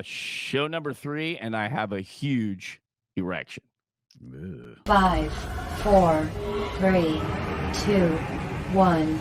Show number 3, and I have a huge erection. Ugh. 5, 4, 3, 2, 1.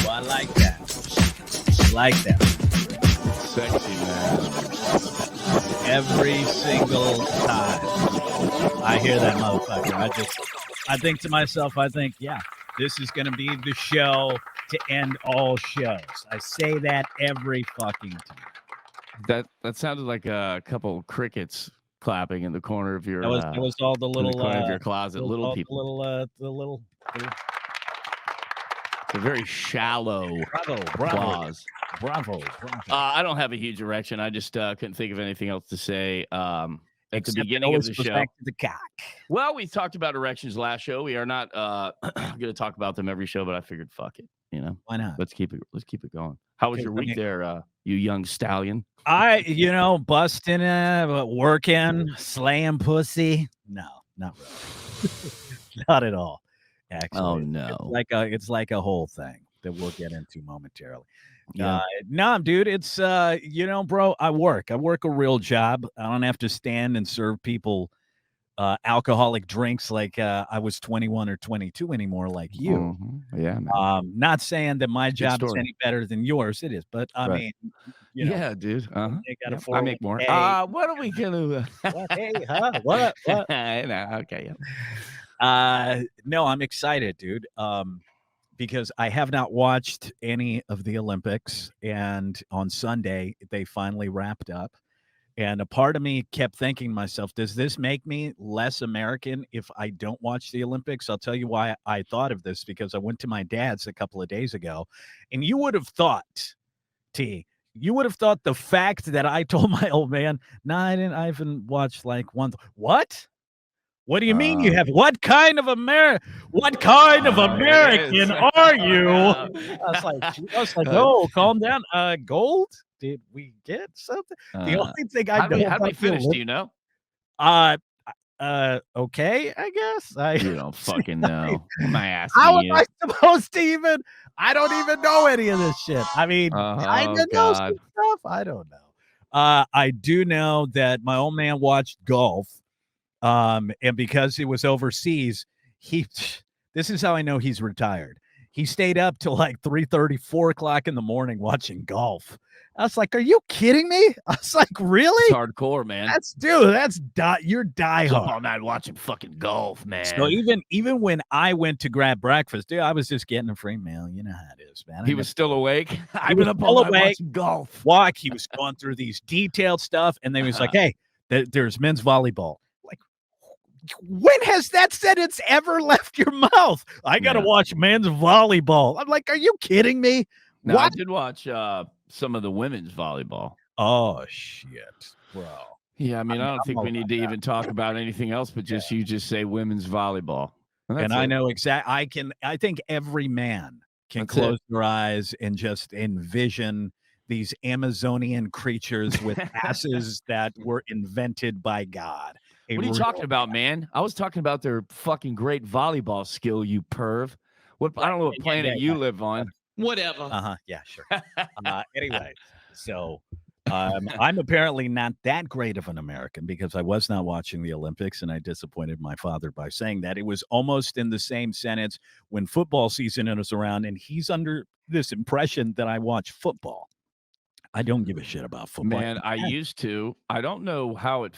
Well, I like that. Like that. Sexy, man. Every single time I hear that motherfucker, I think to myself, yeah, this is going to be the show to end all shows. I say that every fucking time. That sounded like a couple crickets clapping in the corner of your That was all the in little the corner of your closet. Little all people. the little. It's a very shallow applause. Bravo. I don't have a huge erection. I just couldn't think of anything else to say. At the Except it beginning of always the goes show. back to the cock. Well, we talked about erections last show. We are not going to talk about them every show, but I figured, fuck it. You know, Why not? let's keep it going. How was Okay, your let week me- there, you young stallion? Busting, working, slaying pussy. No, not really. Not at all. Actually, Oh no. it's like a whole thing that we'll get into momentarily. Yeah. No, dude, it's bro, I work a real job. I don't have to stand and serve people alcoholic drinks like I was 21 or 22 anymore like you. Mhm. Yeah, man. Not saying that my job is story. any better than yours. It is, but I Right. mean, Yeah, dude. they got a Yep, I make more. 401k. What are we gonna? What? Hey, huh? What? No, okay. Yeah. No, I'm excited, dude. Because I have not watched any of the Olympics, and on Sunday they finally wrapped up. And a part of me kept thinking to myself, does this make me less American if I don't watch the Olympics? I'll tell you why I thought of this, because I went to my dad's a couple of days ago, and you would have thought, you would have thought the fact that I told my old man, no, I didn't, I haven't watched like one. What? What do you mean you have? What kind of American are you? I was like, oh, calm down. Gold? Did we get something? The only thing I know how do we about finish? Do you know? Okay, I guess. You don't fucking know. My ass. How am I supposed to even? I don't even know any of this shit. I mean, I know some stuff. I don't know. I do know that my old man watched golf. And because it was overseas, this is how I know he's retired. He stayed up till like 3:30, 4 o'clock in the morning watching golf. I was like, are you kidding me? I was like, really? It's hardcore, man. You're diehard. Up all night watching fucking golf, man. So even when I went to grab breakfast, dude, I was just getting a free meal. You know how it is, man. He was still awake. I've been up all night watching golf. He was going through these detailed stuff, and then he was like, hey, there's men's volleyball. When has that sentence ever left your mouth? I got to watch men's volleyball. I'm like, are you kidding me? No, I did watch some of the women's volleyball. Oh, shit, bro. Yeah, I mean, I don't think we need to even talk about anything else, but you just say women's volleyball. And I know exactly. I think every man can close their eyes and just envision these Amazonian creatures with asses that were invented by God. What are you talking about, man? I was talking about their fucking great volleyball skill, you perv. I don't know what planet you live on. Whatever. Yeah, sure. Anyway, so I'm apparently not that great of an American because I was not watching the Olympics, and I disappointed my father by saying that. It was almost in the same sentence when football season is around, and he's under this impression that I watch football. I don't give a shit about football. Man, I used to. I don't know how it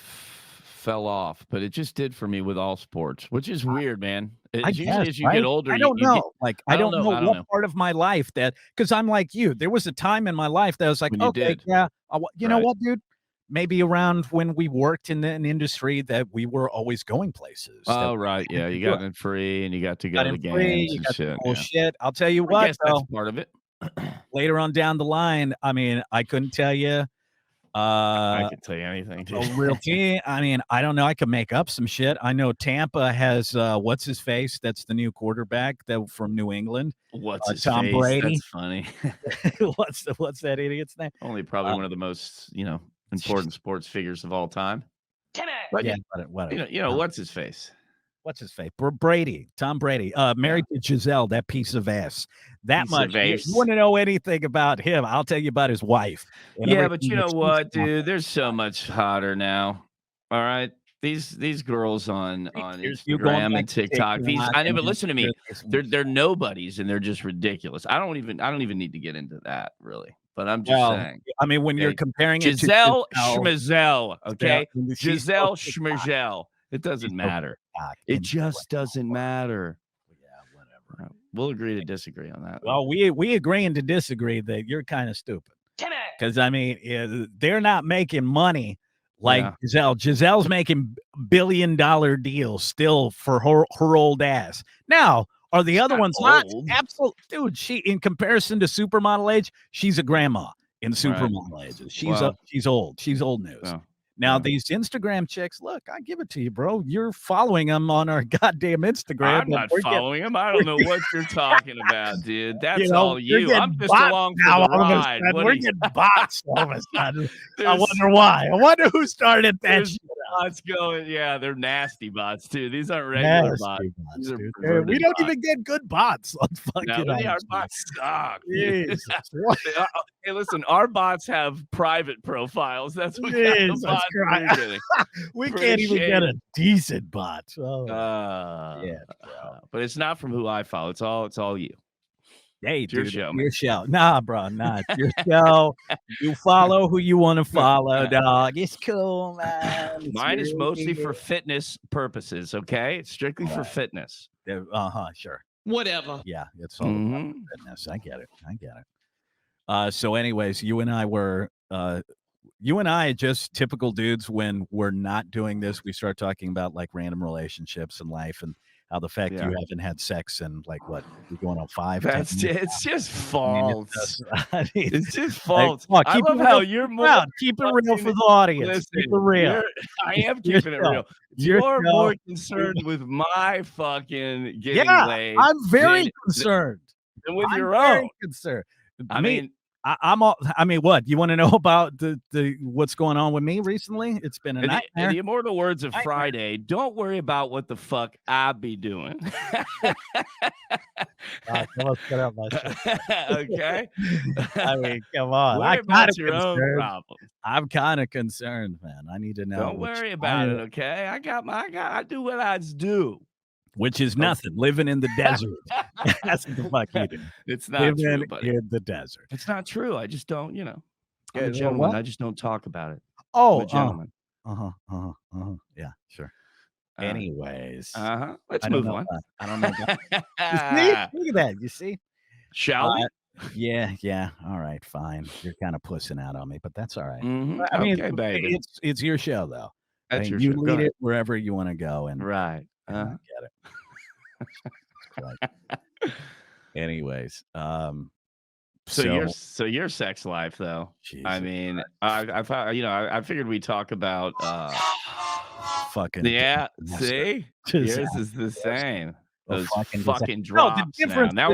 fell off, but it just did for me with all sports, which is weird, man. I It's usually guess, as you right? get older, I don't you get. know. Like, I I don't don't know. know I don't what know part of my life that because I'm like you. There was a time in my life that I was like, when you okay, did. yeah, you know Right. what, dude? Maybe around when we worked in an industry that we were always going places. That Oh, we right. had Yeah, to you do got it. in free and you got to Got go to in the free. games You and got the shit. cool Yeah. shit. I'll tell you I what, guess that's though. part of it. Later on down the line, I mean, I couldn't tell you. I could tell you anything, A dude. real team. I mean, I don't know. I could make up some shit. I know Tampa has what's his face? That's the new quarterback that from New England. What's his Tom face? Brady. That's funny. What's that idiot's name? Only probably one of the most, important sports figures of all time. But Yeah, whatever. what's his face? What's his face? Brady, Tom Brady, married to Giselle, that piece of ass. That Piece much. of You ass. want to know anything about him? I'll tell you about his wife. and Yeah, but everything you that know she's what, done. dude? They're so much hotter now. All right. These girls on You're going Instagram back and to TikTok. TikTok I know, and but listen to me. you're They're nobodies and they're just ridiculous. I don't even need to get into that really. But I'm just well, saying. I mean, when you're Okay. comparing it to Giselle Giselle, Schmazel, okay? she's Giselle so TikTok. Schmazel. It She's doesn't so matter. TikTok It and just doesn't matter. yeah, whatever. We'll agree to disagree on that. Well, we agreeing to disagree that you're kind of stupid. Because I mean, they're not making money like Yeah. Giselle. Giselle's making billion-dollar deals still for her old ass. Now, are the She's other not ones hot? old. Absolutely, dude. She, in comparison to supermodel age, she's a grandma in Right. supermodel age. She's Well, she's old. She's old news. oh, Now, yeah. these Instagram chicks, look, I give it to you, bro. You're following them on our goddamn Instagram. I'm and not we're getting- following him. I don't know what you're talking about, dude. That's know, all you're you. getting I'm just bots along for now the all of a ride. sudden. What We're are you- getting bots all of a sudden. I There's- wonder why. I wonder who started that There's shit. bots going. Yeah, they're nasty bots too. These aren't regular bots. These are dude. perverted We don't bots. even get good bots on fucking No, our IG. bots suck. dude. Jesus. What? Hey, listen, our bots have private profiles. That's what kind of Jesus bots we're Christ. getting. We For can't even get shame. a decent bot. Oh, Yeah, but it's not from who I follow. It's all you. hey, It's your dude, show, your man. show. Nah, bro, nah, it's your show. You follow who you want to follow, dog. It's cool, man. It's Mine is really mostly for good. fitness purposes. Okay, it's strictly for fitness. Sure. Whatever. Yeah, it's all about Mhm. fitness. I get it. So, anyways, you and I just typical dudes when we're not doing this, we start talking about like random relationships and life and how the fact Yeah. you haven't had sex in like what we're going on 5, 10 That's years. it's just I mean, false. I mean, It's just like, false. come on, I keep love it how real you're more. crowd. Keep it real for the audience. Listen, Keep it real. I am Your keeping it show. real. Your You're show. more concerned with my fucking getting Yeah, laid I'm very than- concerned. than with I'm your very own. concerned. I Me, mean, I'm all. I mean, what you want to know about the what's going on with me recently? It's been a in nightmare. the immortal words of Nightmare. Friday, don't worry about what the fuck I be doing. Okay. I mean, come on. Worry about your own problems. I'm kind of concerned, man. I need to know. Don't worry about it, okay? I do what I do. Which is nothing. Living in the desert. That's what the fuck you do. It's not Living true, buddy. in the desert. It's not true. I just don't, I'm Yeah, a gentleman. what? I just don't talk about it. I'm Oh, a gentleman. Yeah, sure. Uh, Anyways, Let's I don't move know on. about- I don't know. You see? Look at that. You see? Shall we? Yeah. All right, fine. You're kind of pussing out on me, but that's all right. Mhm. I mean, Okay, baby. it's your show though. That's And your you show. Go lead ahead. it wherever you want to go, and Right. I get it. Right. Anyways, So your sex life though. I Jesus mean, I thought I figured we'd talk about fucking yeah, disaster. see? Disaster. Yours is the same. Those fucking fucking disaster. No, the drops difference- now.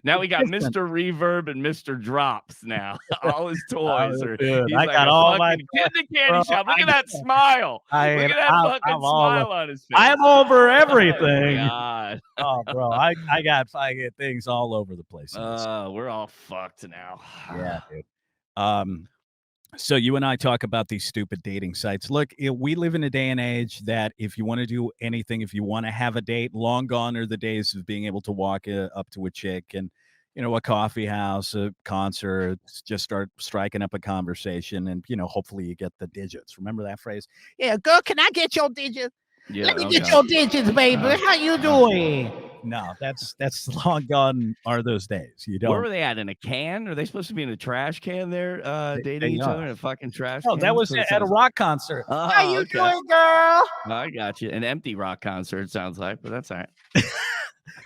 Now we got difference- Mr. Reverb and Mr. Drops now. All his toys are dude, he's I like got a all my fucking kid in the candy bro, shop. Look I at that smile. Look at that fucking I'm all smile on his face. I'm over Oh, everything. God. Oh, bro, I got fucking things all over the place. in this. We're all fucked now. Yeah, dude. So you and I talk about these stupid dating sites. Look, we live in a day and age that if you want to do anything, if you want to have a date, long gone are the days of being able to walk up to a chick and a coffee house, a concert, just start striking up a conversation, and hopefully you get the digits. Remember that phrase? Yeah, girl, can I get your digits? Yeah, Let me get your digits, baby. How you doing? No, that's long gone are those days. You Where don't. were they at? In a can? Are they supposed to be in a trash can there, dating each other in a fucking trash Oh, can? that was That's what it at a sounds- rock concert. Oh, How you okay. doing, girl? I got you. An empty rock concert, it sounds like, but that's all right.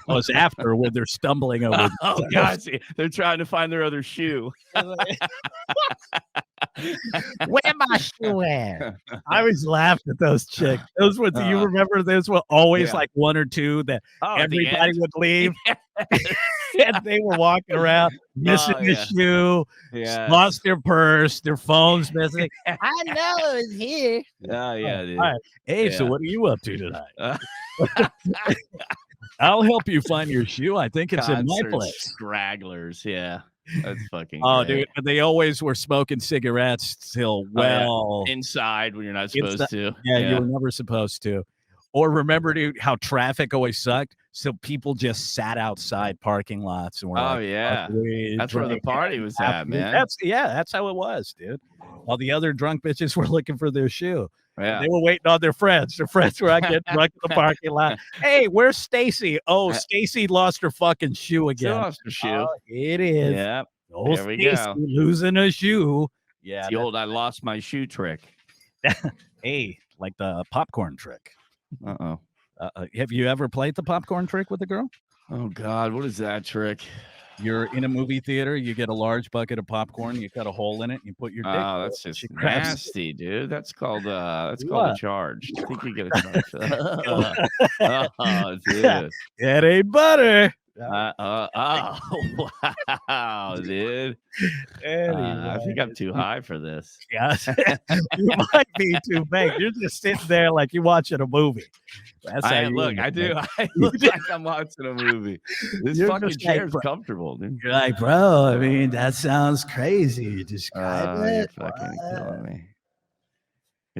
Oh, it's after when they're stumbling over. Oh, gosh. They're trying to find their other shoe. Where my shoe at? I always laughed at those chicks. Those were, do you remember those were always yeah. like one or two that at the everybody end? would leave. And they were walking around missing a shoe, lost their purse, their phone's missing. I know it's here. Oh, yeah, dude. All right. Hey, so what are you up to tonight? I'll help you find your shoe. I think it's in my place. Scragglers, yeah. That's fucking Oh, great. dude, but they always were smoking cigarettes till inside when you're not supposed to. Yeah, you were never supposed to. Or remember, dude, how traffic always sucked? So people just sat outside parking lots and were that's where the party was at, man. That's how it was, dude. All the other drunk bitches were looking for their shoe. Yeah. They were waiting on their friends. Their friends were out getting drunk in the parking lot. Hey, where's Stacy? Oh, Stacy lost her fucking shoe again. She lost her shoe. Oh, it is. Yeah. Oh, There we Stacy go. losing a shoe. Yeah. It's the old I lost my shoe trick. Hey, like the popcorn trick. Uh-oh. Have you ever played the popcorn trick with a girl? Oh, God. What is that trick? You're in a movie theater. You get a large bucket of popcorn. You cut a hole in it. And you put your dick. Oh, that's just nasty, dude. That's called a charge. I think you get a charge for that. Oh, dude. It ain't butter. Wow, dude. I think I'm too high for this. Yes, you might be too big. You're just sitting there like you're watching a movie. That's how you look. I do. I look like I'm watching a movie. This fucking chair's comfortable, dude. You're like, bro. I mean, that sounds crazy. Describe it. You're fucking killing me.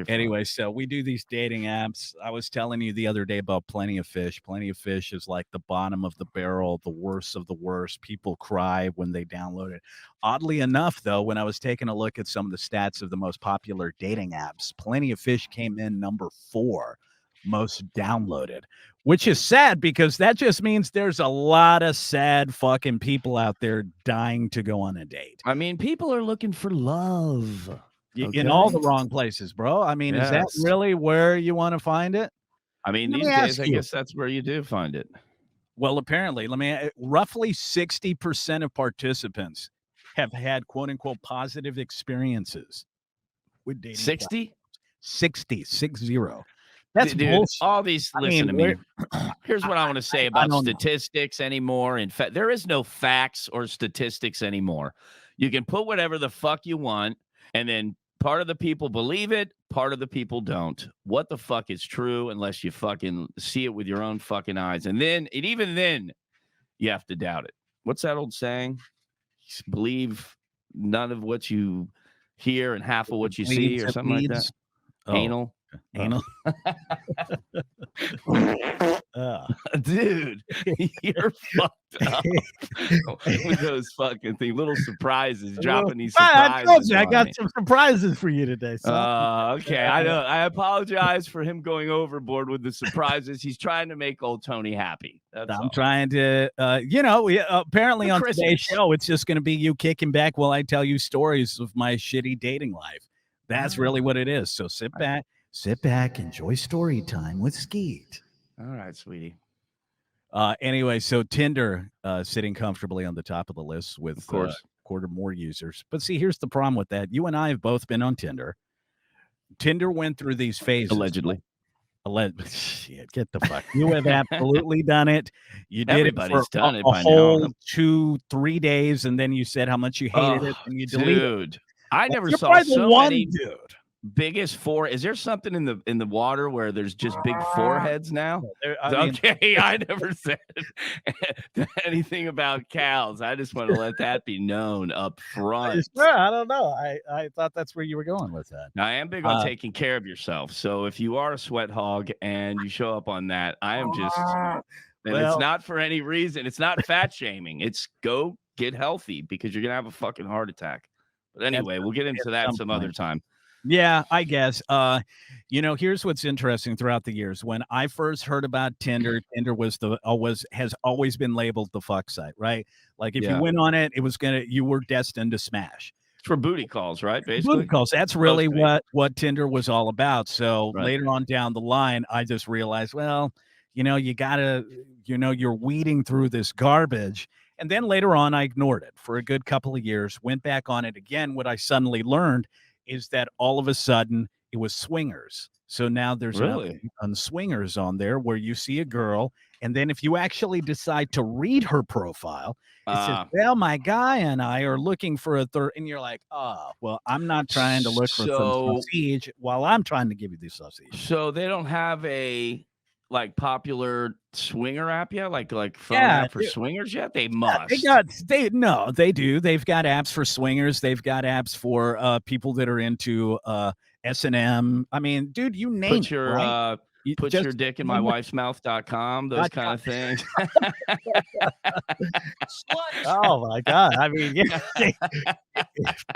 Anyway, so we do these dating apps. I was telling you the other day about Plenty of Fish. Plenty of Fish is like the bottom of the barrel, the worst of the worst. People cry when they download it. Oddly enough, though, when I was taking a look at some of the stats of the most popular dating apps, Plenty of Fish came in number 4 most downloaded, which is sad because that just means there's a lot of sad fucking people out there dying to go on a date. I mean, people are looking for love. Okay. In all the wrong places, bro. I mean, is that really where you want to find it? I mean, these days, I guess that's where you do find it. Well, apparently, roughly 60% of participants have had quote unquote positive experiences with dating. 60? 60. That's bullshit. All these, listen to me. Here's what I want to say about statistics anymore. In fact, there is no facts or statistics anymore. You can put whatever the fuck you want, and then part of the people believe it, part of the people don't. What the fuck is true unless you fucking see it with your own fucking eyes? And even then, you have to doubt it. What's that old saying? Believe none of what you hear and half of what you see, or something like that. Anal. Dude, you're fucked up with those fucking things. Little surprises, dropping these surprises. I told you, I got some surprises for you today. Okay. I know. I apologize for him going overboard with the surprises. He's trying to make old Tony happy. I'm trying to, apparently on today's show, it's just going to be you kicking back while I tell you stories of my shitty dating life. That's really what it is. So sit back, enjoy story time with Skeet. All right, sweetie. Anyway, so Tinder sitting comfortably on the top of the list with, of course, quarter more users. But see, here's the problem with that. You and I have both been on Tinder. Tinder went through these phases. Allegedly. Shit, get the fuck. You have absolutely done it. You did Everybody's it for done it a by whole now. 2-3 days, and then you said how much you hated it, and you deleted it. I never You're saw probably so one many dude. biggest four. Is there something in the water where there's just big foreheads now? I never said anything about cows. I just want to let that be known up front. I don't know. I thought that's where you were going with that. Now, I am big on taking care of yourself. So if you are a sweat hog and you show up on that, I am just And it's not for any reason. It's not fat shaming. It's go get healthy because you're going to have a fucking heart attack. But anyway, we'll get into that some other time. Yeah, I guess. Here's what's interesting throughout the years. When I first heard about Tinder, Tinder has always been labeled the fuck site, right? Like if you went on it, you were destined to smash. It's for booty calls, right? Basically, booty calls. That's really what Tinder was all about. So later on down the line, I just realized, well, you gotta, you're weeding through this garbage. And then later on, I ignored it for a good couple of years, went back on it again. What I suddenly learned is that all of a sudden it was swingers. So now there's on swingers on there where you see a girl, and then if you actually decide to read her profile, it says, well, my guy and I are looking for a third, and you're like, oh, well, I'm not trying to look for some sausage while I'm trying to give you the sausage. So they don't have a popular swinger app yet, like phone app for swingers yet? They must. They do. They've got apps for swingers. They've got apps for people that are into S&M. I mean, dude, you name it. Put your dick in my wife's mouth.com, those kind of things. Oh my God. I mean,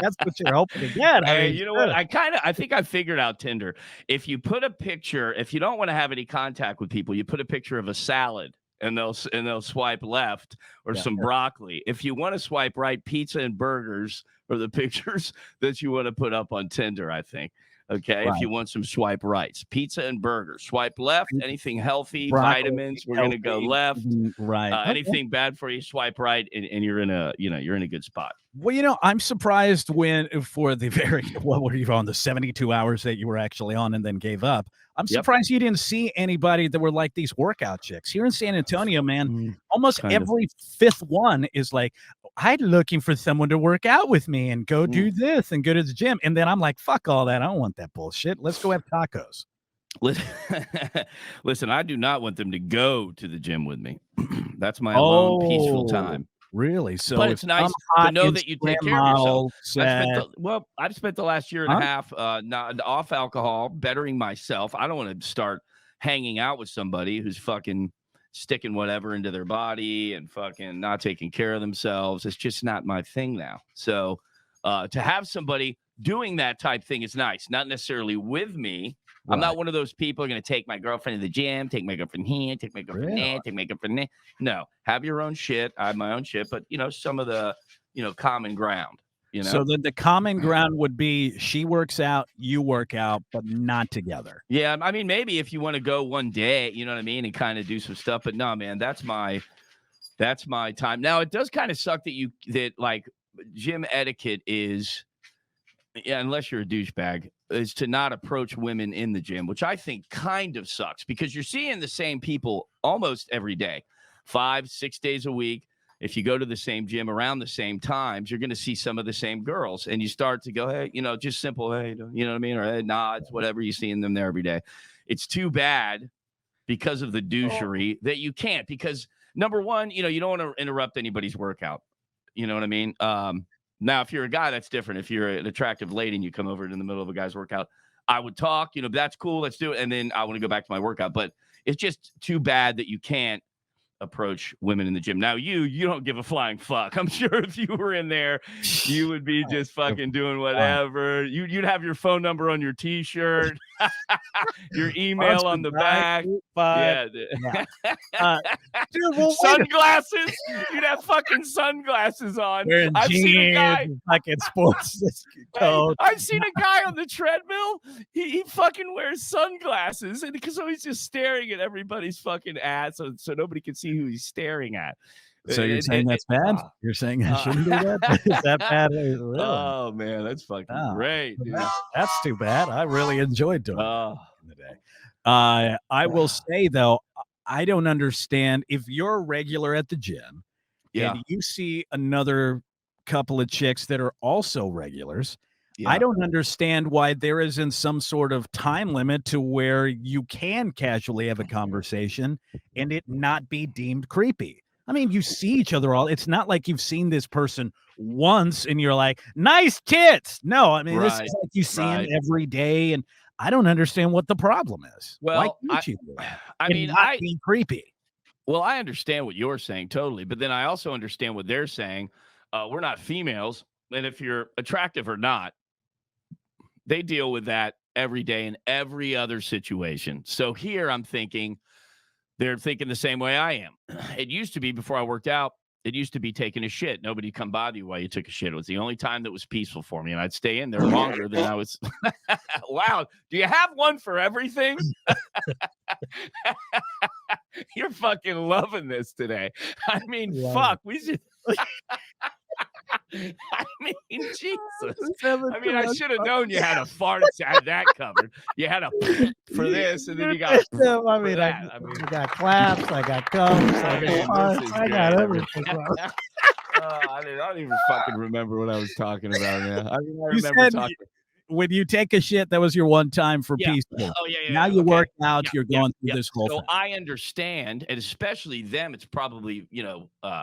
that's what you're hoping to get. You know what? I think I figured out Tinder. If you put a picture, if you don't want to have any contact with people, you put a picture of a salad and they'll swipe left or some broccoli. If you want to swipe right, pizza and burgers are the pictures that you want to put up on Tinder, I think. Okay, if you want some swipe rights, pizza and burgers. Swipe left, anything healthy, vitamins, we're going to go left. Right. Anything bad for you, swipe right, and you're in a good spot. Well, I'm surprised for the what were you on, the 72 hours that you were actually on and then gave up. I'm surprised you didn't see anybody that were like these workout chicks. Here in San Antonio, man, almost every fifth one is like, I'm looking for someone to work out with me and go do this and go to the gym. And then I'm like, fuck all that. I don't want that bullshit. Let's go have tacos. Listen, I do not want them to go to the gym with me. That's my alone peaceful time. Really? So but it's nice to know that you take care of yourself. I've spent the last year and a half not off alcohol, bettering myself. I don't want to start hanging out with somebody who's fucking sticking whatever into their body and fucking not taking care of themselves. It's just not my thing now. So to have somebody doing that type thing is nice. Not necessarily with me. Right. I'm not one of those people going to take my girlfriend to the gym, take my girlfriend here, take my girlfriend there, take my girlfriend there. No, have your own shit. I have my own shit, but some of the, common ground, So the common ground would be she works out, you work out, but not together. Yeah. I mean, maybe if you want to go one day, you know what I mean? And kind of do some stuff, but no, man, that's my time. Now it does kind of suck that gym etiquette is, unless you're a douchebag, is to not approach women in the gym, which I think kind of sucks because you're seeing the same people almost every day, 5-6 days a week. If you go to the same gym around the same times, you're going to see some of the same girls and you start to go, hey, just simple, hey, you know what I mean? Or hey, nods, whatever, you're seeing them there every day. It's too bad because of the douchery that you can't, because number one, you don't want to interrupt anybody's workout. You know what I mean? Now, if you're a guy, that's different. If you're an attractive lady and you come over in the middle of a guy's workout, I would talk, that's cool. Let's do it. And then I want to go back to my workout. But it's just too bad that you can't approach women in the gym. Now, you don't give a flying fuck. I'm sure if you were in there, you would be just fucking doing whatever. You'd have your phone number on your T-shirt, your email on the back. Dude, sunglasses. You'd have fucking sunglasses on. I've seen a guy fucking sports coat. I've seen a guy on the treadmill. He fucking wears sunglasses, and because he's just staring at everybody's fucking ass, so nobody can see who he's staring at. So you're saying that's bad? You're saying I shouldn't do that? Is that bad? Really? Oh man, that's fucking great, dude. That's too bad. I really enjoyed doing it in the day. I will say though, I don't understand if you're a regular at the gym and you see another couple of chicks that are also regulars. I don't understand why there isn't some sort of time limit to where you can casually have a conversation and it not be deemed creepy. I mean, you see each other it's not like you've seen this person once and you're like, nice tits. No, I mean, this is like you see him every day. And I don't understand what the problem is. Well, why can't you do that? I mean, not being creepy. Well, I understand what you're saying totally, but then I also understand what they're saying. We're not females, and if you're attractive or not, they deal with that every day in every other situation. So here I'm thinking they're thinking the same way I am. It used to be before I worked out, it used to be taking a shit. Nobody'd come bother you while you took a shit. It was the only time that was peaceful for me. And I'd stay in there longer than I was. Wow. Do you have one for everything? You're fucking loving this today. I mean, fuck. We should. I mean, Jesus. I mean, I should have known you had a fart. Had that covered. You had a for this, and then you got. I mean, I got claps. I got comes. I got everything. I don't even fucking remember what I was talking about now. I mean, I remember talking. When you take a shit, that was your one time for peaceful. Oh, yeah. Now you work out, you're going through this whole thing. I understand, and especially them, it's probably,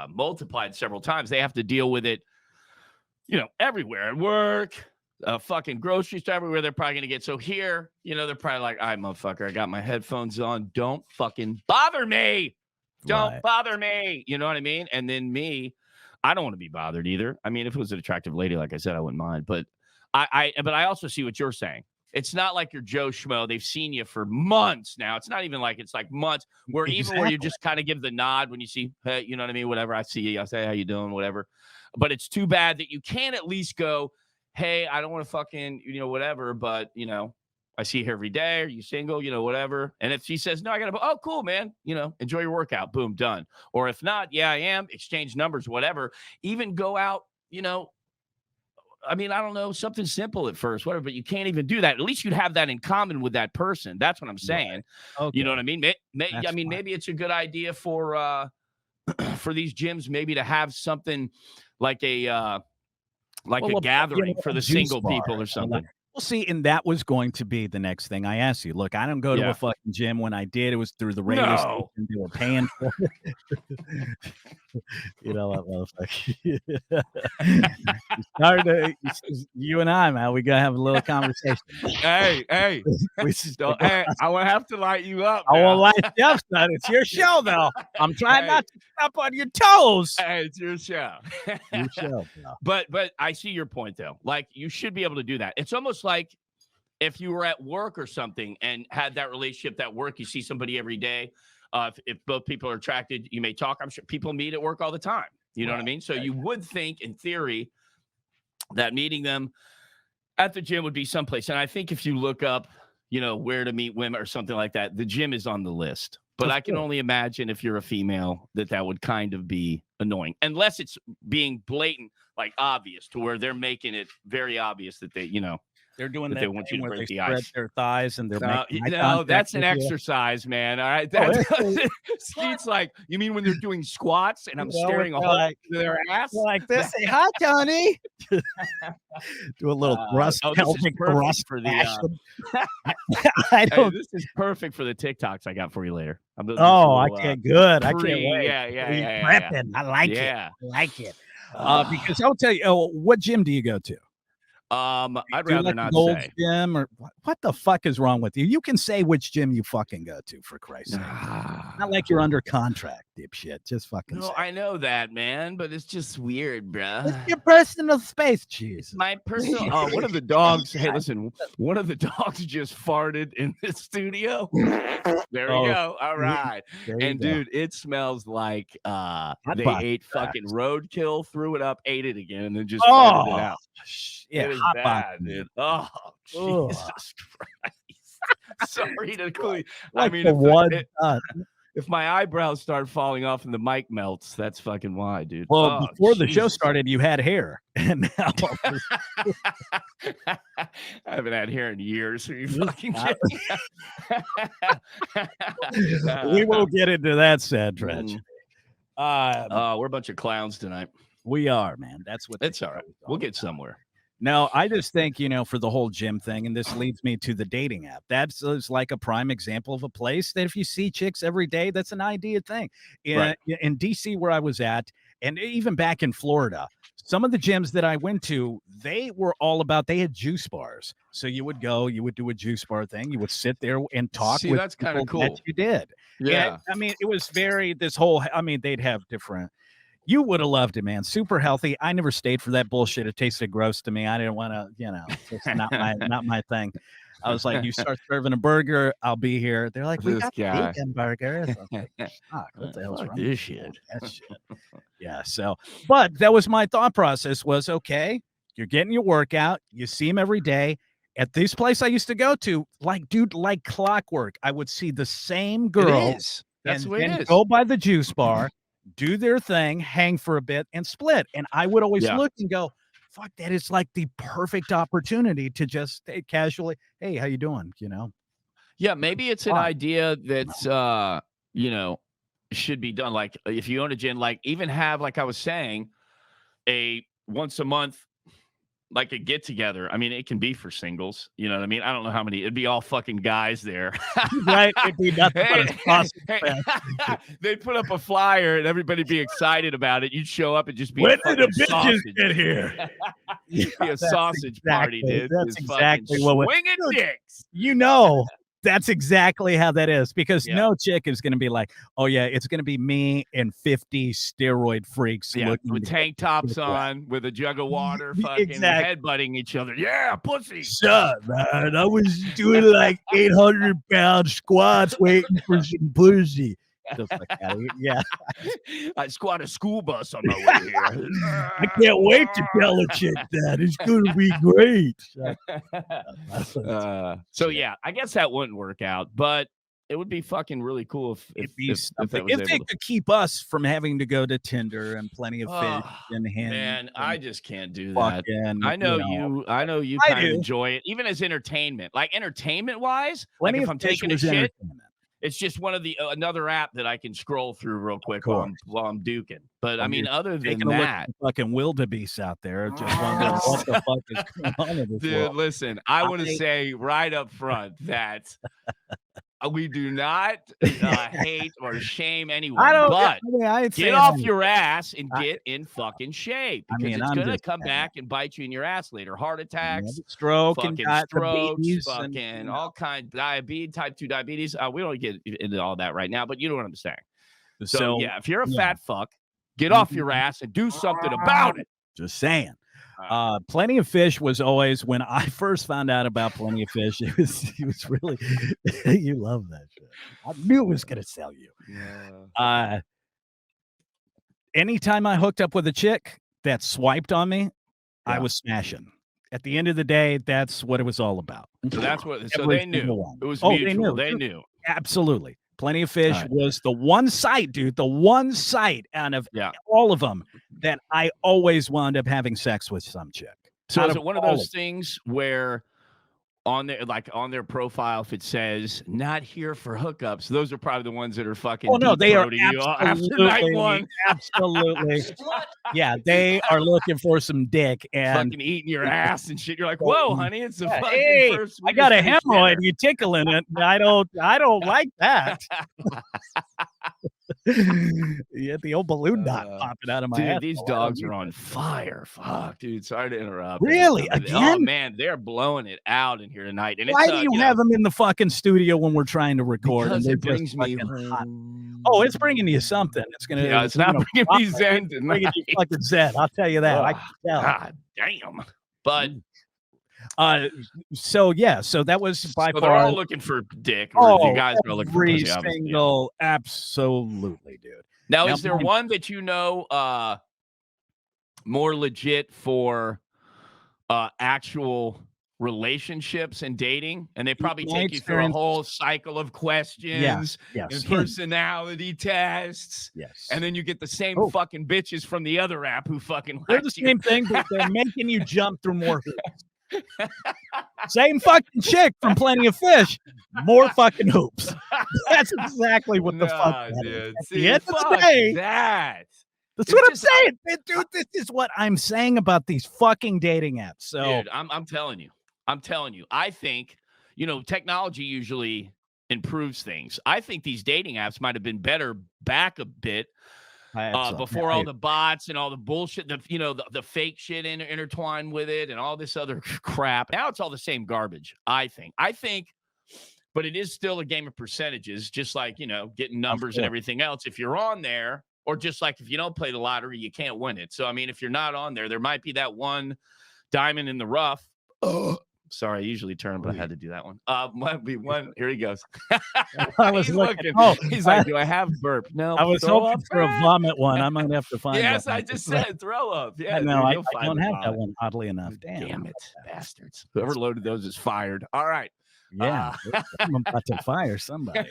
multiplied several times. They have to deal with it, everywhere at work, fucking grocery store, everywhere they're probably going to get. So here, they're probably like, all right, motherfucker, I got my headphones on. Don't fucking bother me. Don't bother me. You know what I mean? And then me, I don't want to be bothered either. I mean, if it was an attractive lady, like I said, I wouldn't mind, but but I also see what you're saying. It's not like you're Joe Schmo. They've seen you for months now. It's not even like it's like months where even where you just kind of give the nod when you see, hey, you know what I mean? Whatever. I see you. I say, how you doing? Whatever. But it's too bad that you can't at least go, hey, I don't want to fucking, whatever. But, I see you here every day. Are you single? Whatever. And if she says, no, I got to, oh, cool, man. Enjoy your workout. Boom, done. Or if not, yeah, I am. Exchange numbers, whatever. Even go out, I mean, I don't know, something simple at first, whatever, but you can't even do that. At least you'd have that in common with that person. That's what I'm saying. Right. Okay. You know what I mean? Maybe it's a good idea for these gyms, maybe to have something like a gathering for the single people or something. Well, see, and that was going to be the next thing I asked you. Look, I don't go to a fucking gym. When I did, it was through the radio station. They were paying for it. That motherfucker. You and I, man, we got to have a little conversation. Hey, I will have to light you up. I won't light you up, son. It's your show, though. I'm trying not to step on your toes. Hey, it's your show. Your show, bro. But I see your point, though. Like, you should be able to do that. It's almost like if you were at work or something and had that relationship at work, you see somebody every day. If both people are attracted, you may talk. I'm sure people meet at work all the time. You know what I mean? So you would think, in theory, that meeting them at the gym would be someplace. And I think if you look up, where to meet women or something like that, the gym is on the list. But I can only imagine if you're a female that would kind of be annoying, unless it's being blatant, like obvious, to where they're making it very obvious that they, they're doing that they want you to break the ice. Their thighs and their no, that's an exercise, man. All right, Skeet's like, you mean when they're doing squats and I'm staring a hole into their ass like this? Say hi, Tony. Do a little thrust, pelvic thrust for the. This is perfect for the TikToks I got for you later. I can't. Good. I can't wait. Yeah. Prepping. I like it. I like it. Because I'll tell you. What gym do you go to? I'd rather not say. Gym or what the fuck is wrong with you? You can say which gym you fucking go to, for Christ's sake. Not like you're under contract, dipshit. Just fucking. No, I know that, man, but it's just weird, bruh. It's your personal space, jeez. My personal. One of the dogs. Hey, listen. One of the dogs just farted in the studio. There we go. All right. And dude, it smells like they ate fucking roadkill, threw it up, ate it again, and then just farted it out. Yeah, it is bad, dude. Oh, Jesus Christ. Sorry to clean. Like, I mean, if my eyebrows start falling off and the mic melts, that's fucking why, dude. Well, before the show started, you had hair, and now I haven't had hair in years. Are you fucking kidding? We won't get into that sad tragedy. We're a bunch of clowns tonight. We are, man. That's what. It's all right. We'll get somewhere. No, I just think, for the whole gym thing, and this leads me to the dating app. That's like a prime example of a place that if you see chicks every day, that's an idea thing. In DC, where I was at, And even back in Florida, some of the gyms that I went to, they were all about, they had juice bars. So you would go, you would do a juice bar thing. You would sit there and talk See, with that's kind of people that cool. you did. Yeah. And I mean, it was they'd have different, you would have loved it, man. Super healthy. I never stayed for that bullshit. It tasted gross to me. I didn't want to, it's not my thing. I was like, you start serving a burger, I'll be here. They're like, we This got guy. vegan burgers. I was like, fuck, what the hell's Fuck wrong this with shit? that shit? Yeah. So, but that was my thought process was, okay, you're getting your workout. You see him every day. At this place I used to go to, like, dude, like clockwork, I would see the same girl. It is. That's and the way it then is. go by the juice bar, do their thing, hang for a bit, and split. And I would always look and go, fuck, that is like the perfect opportunity to just casually, hey, how you doing? Yeah, maybe it's an idea that's should be done. Like if you own a gym, like even have, like I was saying, a once a month, like a get together. I mean, it can be for singles. You know what I mean? I don't know how many. It'd be all fucking guys there, right? It'd be nothing but a sausage fest. They'd put up a flyer and everybody be excited about it. You'd show up and just be when did the bitches sausage. get here? Be a sausage party, dude. That's exactly what swinging dicks. That's exactly how that is, because no chick is going to be like, oh yeah, it's going to be me and 50 steroid freaks with tank tops on, with a jug of water, fucking headbutting each other. Yeah, pussy. Shut, man. I was doing like 800-pound squats waiting for some pussy. Yeah. I squat a school bus on my way here. I can't wait to tell a chick that. It's going to be great. So yeah, I guess that wouldn't work out, but it would be fucking really cool if they could keep us from having to go to Tinder and Plenty of Fish and Hinge. Man, I just can't do that. I know you I kind of do. enjoy it, even as entertainment. Like entertainment wise, Plenty like if of I'm Fish taking a was shit, entertainment. it's just one of the another app that I can scroll through real quick Cool. while I'm duking. But I mean, other than Taking a look that, at the fucking wildebeest out there, just wondering what the fuck is going on in this dude, world. listen, I want to say right up front that we do not hate or shame anyone, but get off your ass and get in fucking shape, because it's going to come back and bite you in your ass later. Heart attacks, stroke, fucking strokes, fucking all kinds, diabetes, type 2 diabetes. We don't get into all that right now, but you know what I'm saying. So yeah, if you're a fat fuck, get off your ass and do something about it. Just saying. Plenty of Fish was always, when I first found out about Plenty of Fish, it was really you love that shit. I knew it was gonna sell you. Yeah. Anytime I hooked up with a chick that swiped on me, I was smashing. At the end of the day, that's what it was all about. So that's what. So they knew it was mutual. They knew. Absolutely. Plenty of Fish was the one site, dude, the one site out of all of them that I always wound up having sex with some chick. So is it one of those things where on their profile, if it says not here for hookups, those are probably the ones that are fucking. Oh no, they are after night one. Absolutely. Yeah, they are looking for some dick and fucking eating your ass and shit. You're like, whoa, honey, it's the fucking first. I got a hemorrhoid. You tickling it. I don't like that. Yeah, the old balloon knot popping out of my ass. These dogs are on fire. Fuck, dude. Sorry to interrupt. Really? Again? Oh man, they're blowing it out in here tonight. And why do you have them in the fucking studio when we're trying to record? Because it brings me hot. Oh, it's bringing you something. It's gonna. Yeah, it's not bringing me zen tonight. Bringing you fucking zen. I'll tell you that. I can tell. God damn. But. So that was by far. They're all looking for dick. Or you guys are looking for pussy, single, absolutely, dude. Now, is there one that you know more legit for actual relationships and dating? And they probably take you through a whole cycle of questions and personality tests. Yes. And then you get the same fucking bitches from the other app who fucking they're the same thing, but they're making you jump through more hoops. Same fucking chick from Plenty of Fish, more fucking hoops. That's exactly what the fuck that is. At the end of the day, that's what I'm saying, dude. This is what I'm saying about these fucking dating apps. So, dude, I'm telling you, I think, technology usually improves things. I think these dating apps might have been better back a bit I had some. before all the bots and all the bullshit, the fake shit intertwined with it and all this other crap. Now it's all the same garbage, I think. But it is still a game of percentages, just like, getting numbers and everything else. If you're on there, or just like if you don't play the lottery, you can't win it. So, I mean, if you're not on there, there might be that one diamond in the rough. Oh, sorry, I usually turn, but I had to do that one. Might be one. Here he goes. I was He's looking. He's like, do I have burp? No. I was hoping for a vomit one. I might have to find Yes, that. I just said throw up. Yeah, no, dude, I don't have that one, oddly enough. Damn it, bastards. Whoever loaded those is fired. All right. Yeah, I'm about to fire somebody.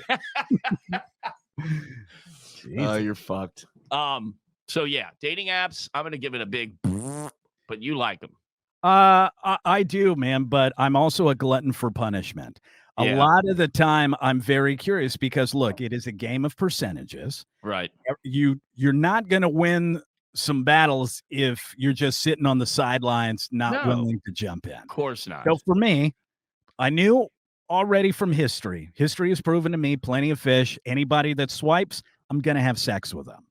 You're fucked. So yeah, dating apps, I'm gonna give it a big, but you like them. I do, man, but I'm also a glutton for punishment. A lot of the time, I'm very curious because look, it is a game of percentages. Right. You're not going to win some battles if you're just sitting on the sidelines, not willing to jump in. Of course not. So for me, I knew already from history. History has proven to me plenty of fish. Anybody that swipes, I'm going to have sex with them.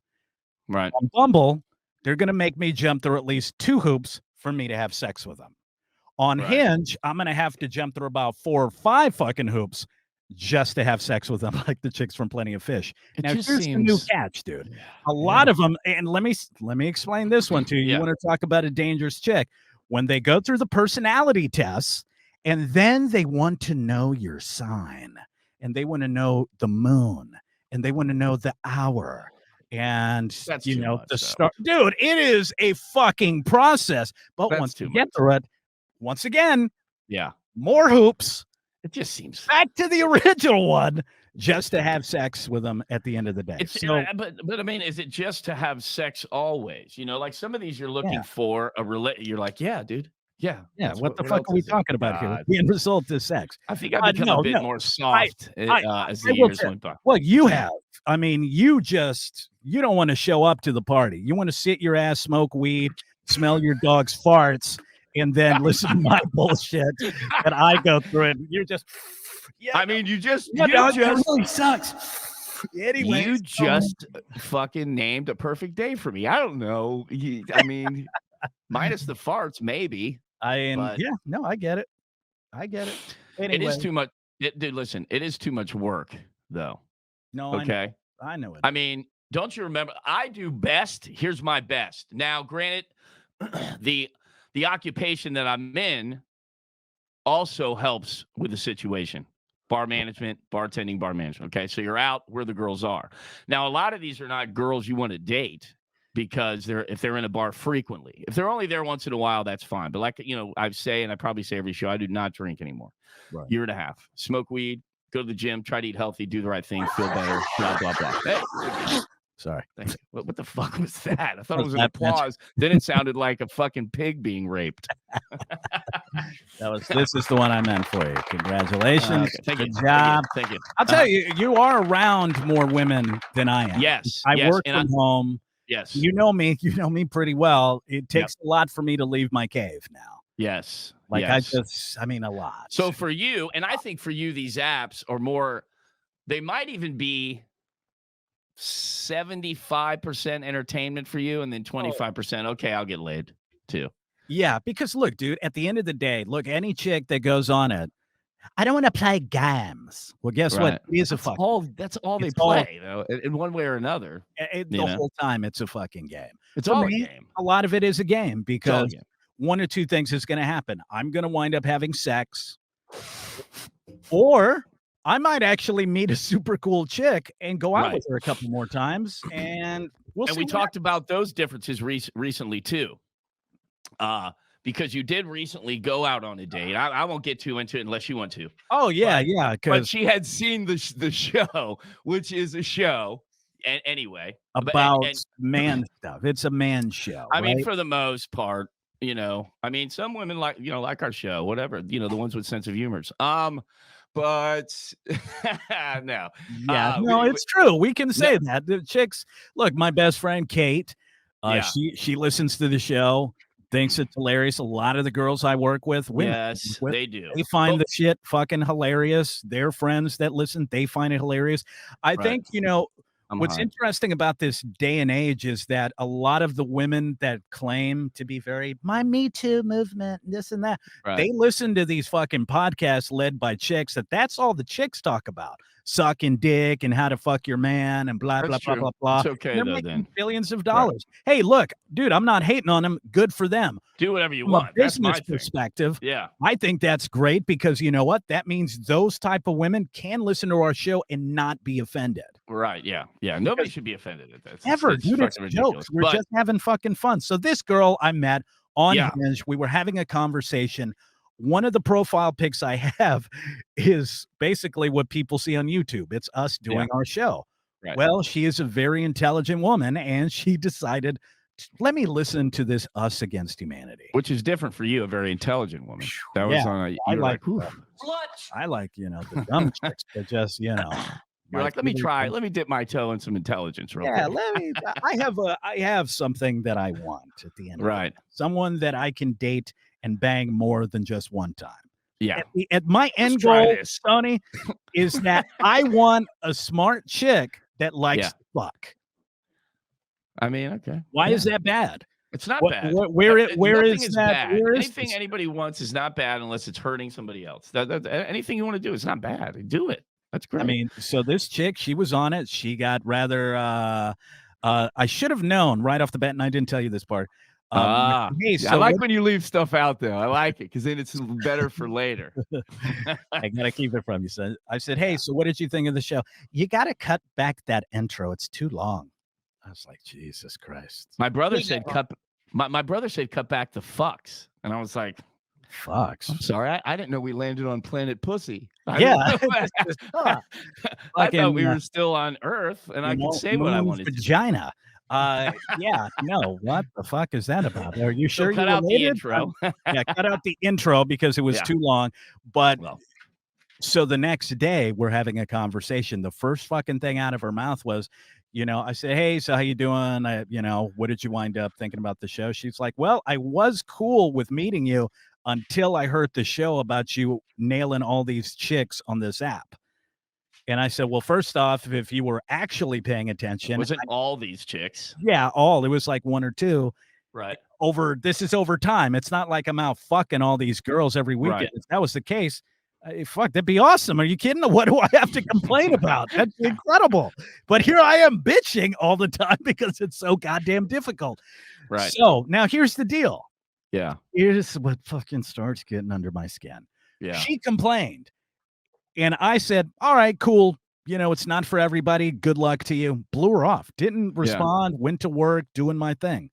Right. On Bumble, they're going to make me jump through at least 2 hoops for me to have sex with them. On Hinge, I'm going to have to jump through about 4 or 5 fucking hoops just to have sex with them, like the chicks from Plenty of Fish. Now, here's the new catch, dude. A lot of them, and let me explain this one to you. You want to talk about a dangerous chick. When they go through the personality tests, and then they want to know your sign, and they want to know the moon, and they want to know the hour. And that's the start, dude, it is a fucking process. But once you get through it, once again, more hoops. It just seems back to the original one just to have sex with them at the end of the day. But I mean, is it just to have sex always? Like some of these you're looking for you're like, yeah, dude. Yeah. What the fuck are we talking about here? The end result is sex. I think I've become a bit more soft as the years went by. Well, you have. I mean, you don't want to show up to the party. You want to sit your ass, smoke weed, smell your dog's farts, and then listen to my bullshit that I go through. And you're just, I mean, you just really sucks. Anyway, you just fucking named a perfect day for me. I don't know. I mean, minus the farts, maybe. I get it. Anyway. It is too much. Dude, listen, it is too much work, though. No, okay. I know it. I mean, don't you remember? I do best. Here's my best. Now, granted, the occupation that I'm in also helps with the situation. Bar management, bartending, bar management. Okay, so you're out where the girls are. Now, a lot of these are not girls you want to date because if they're in a bar frequently. If they're only there once in a while, that's fine. But like, I say, and I probably say every show, I do not drink anymore. Right. Year and a half. Smoke weed, go to the gym, try to eat healthy, do the right thing, feel better, blah, blah, blah. Hey. Sorry. Thank you. What the fuck was that? I thought it was an applause. Then it sounded like a fucking pig being raped. This is the one I meant for you. Congratulations. Thank you. Good job. Thank you. I'll tell you, you are around more women than I am. Yes. I work from home. Yes. You know me pretty well. It takes a lot for me to leave my cave now. Yes. I mean, a lot. So for you, and I think for you, these apps are more, they might even be 75% entertainment for you, and then 25%, okay, I'll get laid too. Yeah, because look, dude, at the end of the day, any chick that goes on it, I don't want to play games. Well, guess what? It is that's all they play, though, in one way or another. The whole time, it's a fucking game. It's all a game. A lot of it is a game because one or two things is going to happen. I'm going to wind up having sex, or I might actually meet a super cool chick and go out with her a couple more times, and we talked about those differences recently too. Because you did recently go out on a date. I won't get too into it unless you want to. Oh, yeah, But she had seen the show, which is a show, anyway. About man stuff. It's a man show. I mean, for the most part, I mean, some women like our show, whatever, the ones with sense of humors. But no. Yeah, it's true. We can say that. The chicks, look, my best friend, Kate, she listens to the show. Thinks it's hilarious. A lot of the girls I work with, they do. They find the shit fucking hilarious. Their friends that listen, they find it hilarious. I think, what's interesting about this day and age is that a lot of the women that claim to be very my Me Too movement, this and that, they listen to these fucking podcasts led by chicks that's all the chicks talk about. Sucking dick and how to fuck your man and blah, blah, blah, blah, blah. It's okay, they're though, making then. billions of dollars. Hey, look, dude, I'm not hating on them. Good for them. Do whatever you From want. a business perspective, I think that's great because you know what? That means those type of women can listen to our show and not be offended. Right, yeah. Nobody should be offended at that. Ever, dude, it's jokes. We're just having fucking fun. So this girl I met on Hinge, we were having a conversation. One of the profile pics I have is basically what people see on YouTube. It's us doing our show. Right. Well, she is a very intelligent woman, and she decided, let me listen to this Us Against Humanity. Which is different for you, a very intelligent woman. That was on a, I like the dumb chicks that just, You're like, let me dip my toe in some intelligence real quick. I have something that I want at the end of it. Someone that I can date and bang more than just one time. Yeah. At my end goal, Tony, is that I want a smart chick that likes to fuck. I mean, okay. Why is that bad? It's not bad. Where is that? Bad. Anything anybody wants is not bad unless it's hurting somebody else. Anything you want to do is not bad. Do it. That's great. I mean, so this chick, she was on it. She got rather I should have known right off the bat, and I didn't tell you this part. Hey, so I like when you leave stuff out there. I like it because then it's better for later. I gotta keep it from you, son. I said, hey, so what did you think of the show? You gotta cut back that intro. It's too long. I was like, Jesus Christ. My brother said my brother said cut back the fucks. And I was like, fucks. I'm sorry. I didn't know we landed on planet Pussy. I thought we were still on Earth and I could say what I wanted vagina. No, what the fuck is that about? Are you sure cut you out the intro? Cut out the intro because it was too long. But so the next day we're having a conversation. The first fucking thing out of her mouth was, I said, hey, so how you doing? What did you wind up thinking about the show? She's like, well, I was cool with meeting you until I heard the show about you nailing all these chicks on this app. And I said, well, first off, if you were actually paying attention. Wasn't all these chicks? Yeah, all. It was like one or two. Right. This is over time. It's not like I'm out fucking all these girls every weekend. Right. If that was the case, fuck, that'd be awesome. Are you kidding? What do I have to complain about? That's incredible. But here I am bitching all the time because it's so goddamn difficult. Right. So now here's the deal. Yeah. Here's what fucking starts getting under my skin. Yeah. She complained. And I said, all right, cool. It's not for everybody. Good luck to you. Blew her off. Didn't respond. Went to work doing my thing.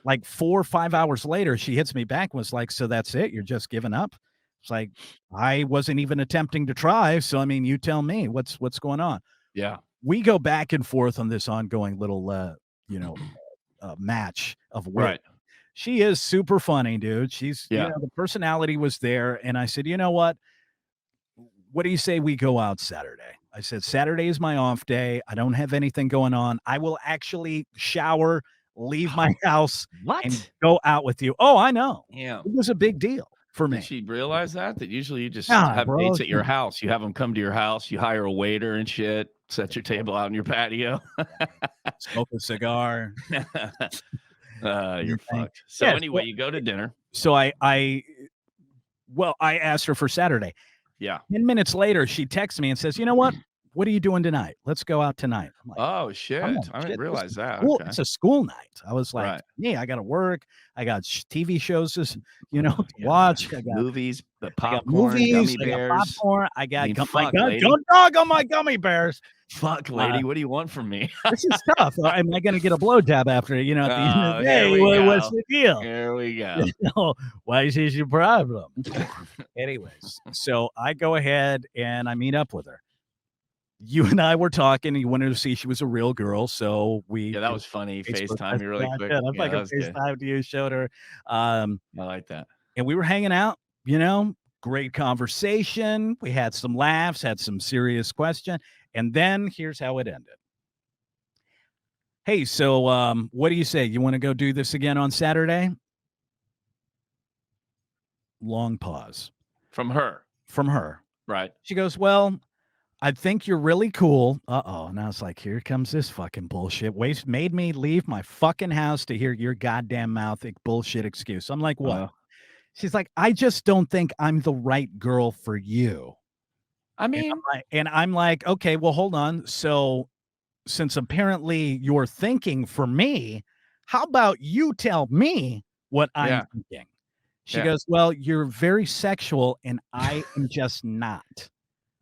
Like 4 or 5 hours later, she hits me back and was like, so that's it? You're just giving up? It's like, I wasn't even attempting to try. So, I mean, you tell me what's going on. Yeah. We go back and forth on this ongoing little, match of wit. Right. She is super funny, dude. She's, the personality was there. And I said, you know what? What do you say we go out Saturday? I said, Saturday is my off day. I don't have anything going on. I will actually shower, leave my house, and go out with you. Oh, I know. Yeah. It was a big deal for me. Did she realize that usually you just have dates at your house. You have them come to your house. You hire a waiter and shit. Set your table out in your patio. Smoke a cigar. You're fucked. So anyway, you go to dinner. So I asked her for Saturday. Yeah. 10 minutes later, she texts me and says, you know what? What are you doing tonight? Let's go out tonight. I'm like, oh, shit. I didn't realize that. Okay. It's a school night. I was like, yeah, I got to work. I got TV shows to watch. I got movies, the popcorn, gummy bears. Popcorn. I got don't dog on my gummy bears. Fuck, lady. What do you want from me? This is tough. Am I going to get a blowjob after, at the end of the day? What's the deal? Here we go. Why is this your problem? Anyways, so I go ahead and I meet up with her. You and I were talking, and you wanted to see she was a real girl, so we. Yeah, that was funny. FaceTime me really quick. I'm like a FaceTime to you, showed her. I like that. And we were hanging out, great conversation. We had some laughs, had some serious question, and then here's how it ended. Hey, so what do you say? You want to go do this again on Saturday? Long pause. From her. From her. Right. She goes, well, I think you're really cool. Uh-oh. And I was like, here comes this fucking bullshit. Made me leave my fucking house to hear your goddamn mouth bullshit excuse. I'm like, what? She's like, I just don't think I'm the right girl for you. I mean, and I'm like, okay, well, hold on. So since apparently you're thinking for me, how about you tell me what I'm thinking? She goes, well, you're very sexual and I am just not.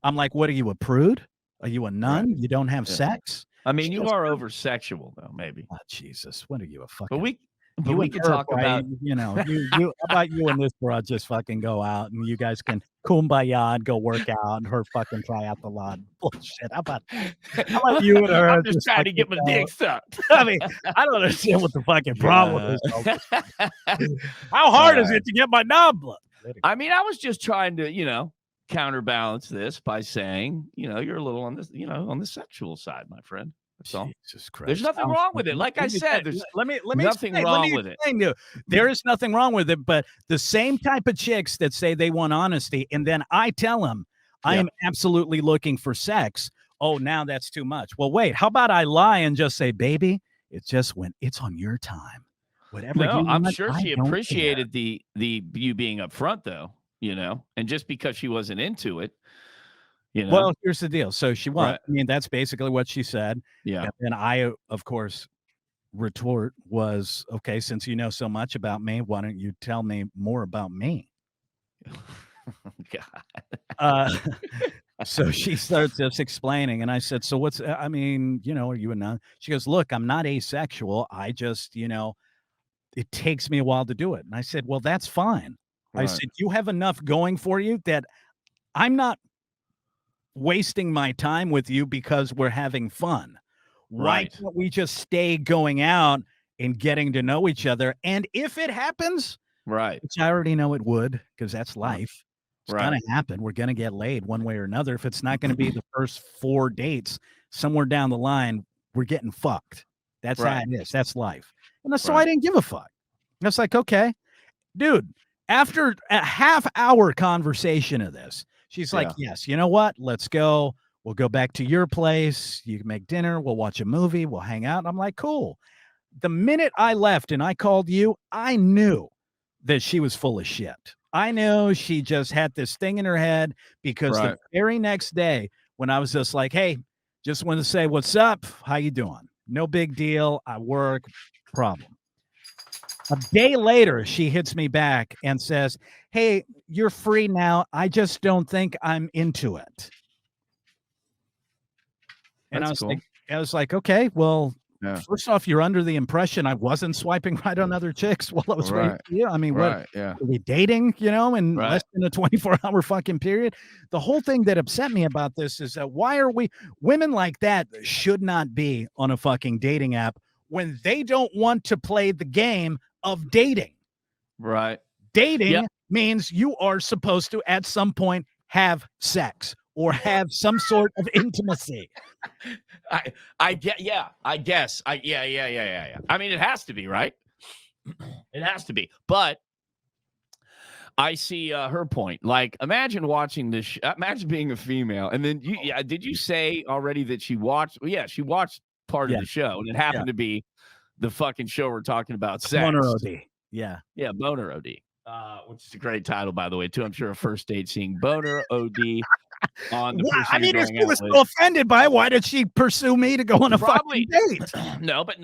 I'm like, what are you, a prude? Are you a nun? Right. You don't have sex? I mean, you are over sexual though, maybe. Oh, Jesus. What are you, a fucking... But we can talk about, you know, how about you and this broad just fucking go out and you guys can kumbaya and go work out and her fucking try out the law. Bullshit. How about you and her? I'm just trying to get my dick sucked. I mean, I don't understand what the fucking problem is. How hard is it to get my knob blood? I mean, I was just trying to, counterbalance this by saying, you're a little on this, on the sexual side, my friend. That's all. Jesus Christ. There's nothing wrong with it. Like I said, there's nothing wrong with it. There is nothing wrong with it, but the same type of chicks that say they want honesty, and then I tell them I am absolutely looking for sex. Oh, now that's too much. Well, wait, how about I lie and just say, baby, it's just when it's on your time. Whatever. No, I'm sure she appreciated the you being upfront though, and just because she wasn't into it. Well, here's the deal. So she won. Right. I mean, that's basically what she said. Yeah. And I, of course, retort was, okay, since you know so much about me, why don't you tell me more about me? God. So she starts just explaining. And I said, so what's, I mean, are you a nun? She goes, look, I'm not asexual. I just, it takes me a while to do it. And I said, well, that's fine. Right. I said, you have enough going for you that I'm not wasting my time with you because we're having fun. Why can't we just stay going out and getting to know each other? And if it happens, which I already know it would, because that's life, it's gonna happen. We're gonna get laid one way or another. If it's not gonna be the first 4 dates, somewhere down the line, we're getting fucked. That's how it is. That's life. And so I didn't give a fuck. I was like, okay, dude, after a half-hour conversation of this, she's like, yes, you know what? Let's go. We'll go back to your place. You can make dinner. We'll watch a movie. We'll hang out. And I'm like, cool. The minute I left and I called you, I knew that she was full of shit. I knew she just had this thing in her head because the very next day when I was just like, hey, just want to say, what's up? How you doing? No big deal. I work. Problem. A day later, she hits me back and says, hey, you're free now. I just don't think I'm into it. And I was like, okay, well, first off, you're under the impression I wasn't swiping right on other chicks while I was waiting for you. I mean, what are we dating, in less than a 24-hour fucking period? The whole thing that upset me about this is that why are women like that should not be on a fucking dating app when they don't want to play the game of dating. Right. Dating means you are supposed to at some point have sex or have some sort of intimacy. I guess. I mean, it has to be, right? It has to be. But I see her point. Like, imagine watching this. Imagine being a female, and then did you say already that she watched? Well, yeah, she watched part of the show, and it happened to be the fucking show we're talking about. Sex. Boner OD. Yeah, Boner OD. Which is a great title, by the way, too. I'm sure a first date seeing Boner OD on the person. I mean, if she was so offended by it, why did she pursue me to go on a fucking date? No, but